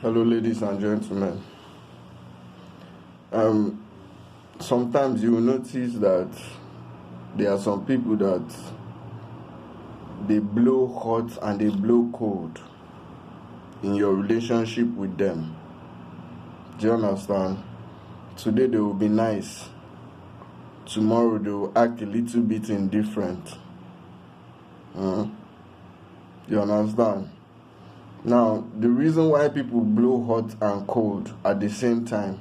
Hello, ladies and gentlemen. Um, Sometimes you will notice that there are some people that they blow hot and they blow cold in your relationship with them. Do you understand? Today they will be nice. Tomorrow they will act a little bit indifferent. You understand? Now, the reason why people blow hot and cold at the same time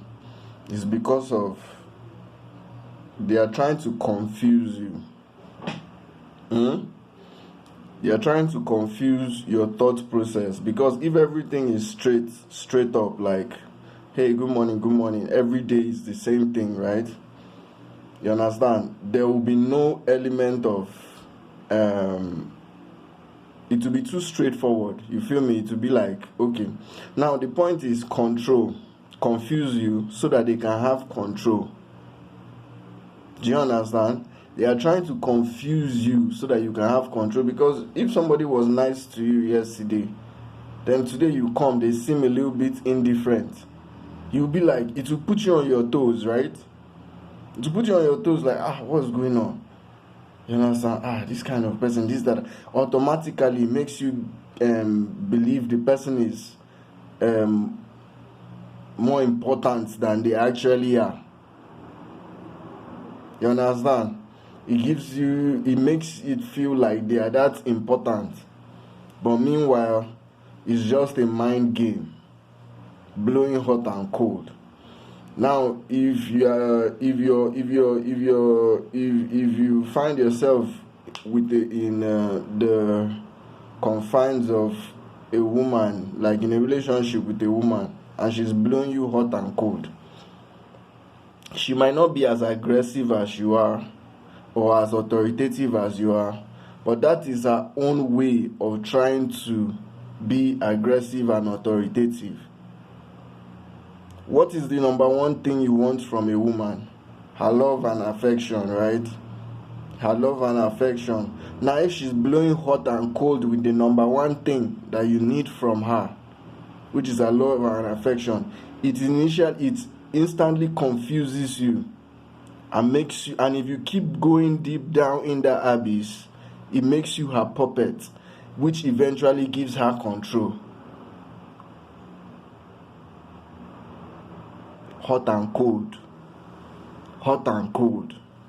is because of they are trying to confuse you. They are trying to confuse your thought process, because if everything is straight up, like, hey, good morning, every day is the same thing, right? You understand? There will be no element of it will be too straightforward. You feel me? It will be like, okay, now the point is control. Confuse you so that they can have control. Do you understand? They are trying to confuse you so that you can have control. Because if somebody was nice to you yesterday, then today you come, they seem a little bit indifferent. You'll be like, it will put you on your toes, right? It will put you on your toes, like, what's going on? You understand? This kind of person, this, that, automatically makes you believe the person is more important than they actually are. You understand? It makes it feel like they are that important. But meanwhile, it's just a mind game, blowing hot and cold. Now, if you find yourself in the confines of a woman, like in a relationship with a woman, and she's blowing you hot and cold, she might not be as aggressive as you are or as authoritative as you are, but that is her own way of trying to be aggressive and authoritative. What is the number one thing you want from a woman? Her love and affection, right? Her love and affection. Now, if she's blowing hot and cold with the number one thing that you need from her, which is her love and affection, it instantly confuses you and makes you, and if you keep going deep down in the abyss, it makes you her puppet, which eventually gives her control. Hot and cold.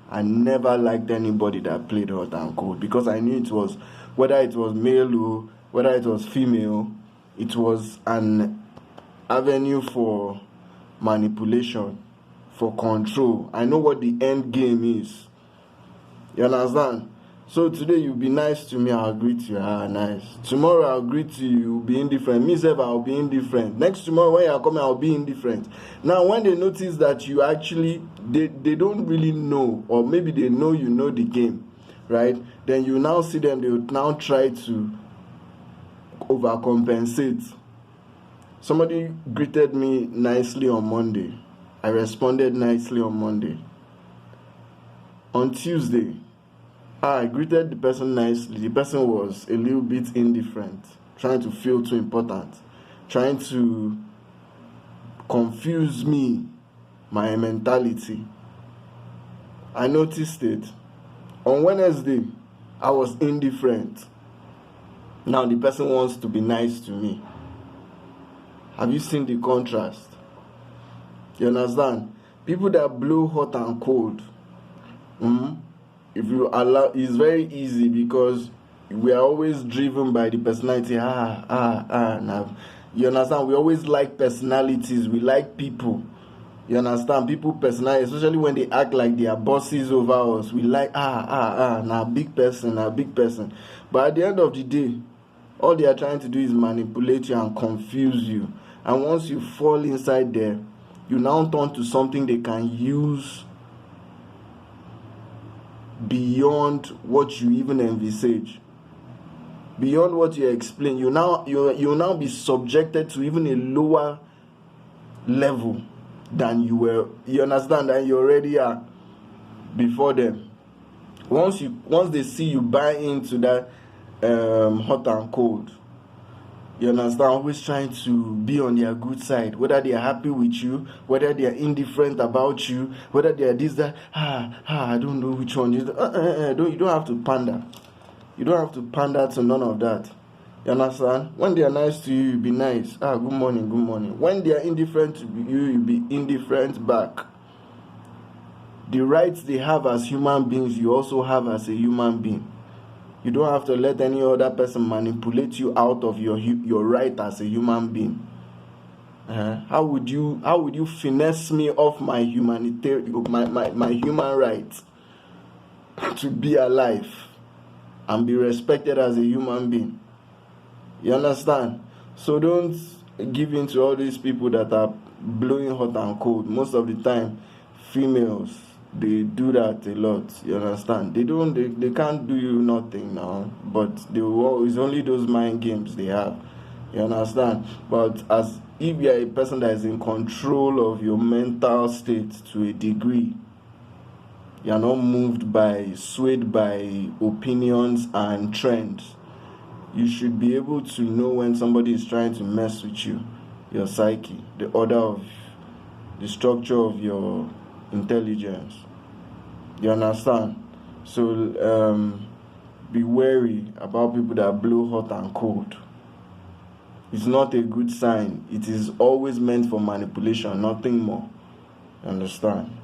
I never liked anybody that played hot and cold, because I knew it was, whether it was male or whether it was female, it was an avenue for manipulation, for control. I know what the end game is. You understand? So today you'll be nice to me, I'll greet you, nice. Tomorrow I'll greet you, you'll be indifferent. Me self, I'll be indifferent. Next tomorrow when you're coming, I'll be indifferent. Now when they notice that you actually, they don't really know, or maybe they know you know the game, right? Then you now see them, they will now try to overcompensate. Somebody greeted me nicely on Monday. I responded nicely on Monday. On Tuesday, I greeted the person nicely. The person was a little bit indifferent, trying to feel too important, trying to confuse me, my mentality. I noticed it. On Wednesday, I was indifferent. Now the person wants to be nice to me. Have you seen the contrast? You understand? People that blow hot and cold, if you allow, it's very easy, because we are always driven by the personality. Now, you understand? We always like personalities. We like people. You understand? People personality, especially when they act like they are bosses over us. We like now big person. But at the end of the day, all they are trying to do is manipulate you and confuse you. And once you fall inside there, you now turn to something they can use beyond what you even envisage, beyond what you explain. You now be subjected to even a lower level than you were. You understand? That you already are before them. Once they see you buy into that hot and cold, You understand? Always trying to be on their good side, whether they are happy with you, whether they are indifferent about you, whether they are this, that, I don't know which one is. You don't have to pander. You don't have to pander to none of that. You understand? When they are nice to you, you be nice. Good morning, good morning. When they are indifferent to you, you be indifferent back. The rights they have as human beings, you also have as a human being. You don't have to let any other person manipulate you out of your right as a human being. How would you finesse me off my my human right to be alive and be respected as a human being? You understand? So don't give in to all these people that are blowing hot and cold. Most of the time, females, they do that a lot. You understand? They can't do you nothing now, but it's only those mind games they have. You understand? But as if you are a person that is in control of your mental state to a degree, you are not swayed by opinions and trends. You should be able to know when somebody is trying to mess with you, your psyche, the structure of your intelligence. You understand? So be wary about people that blow hot and cold. It's not a good sign. It is always meant for manipulation, nothing more. You understand?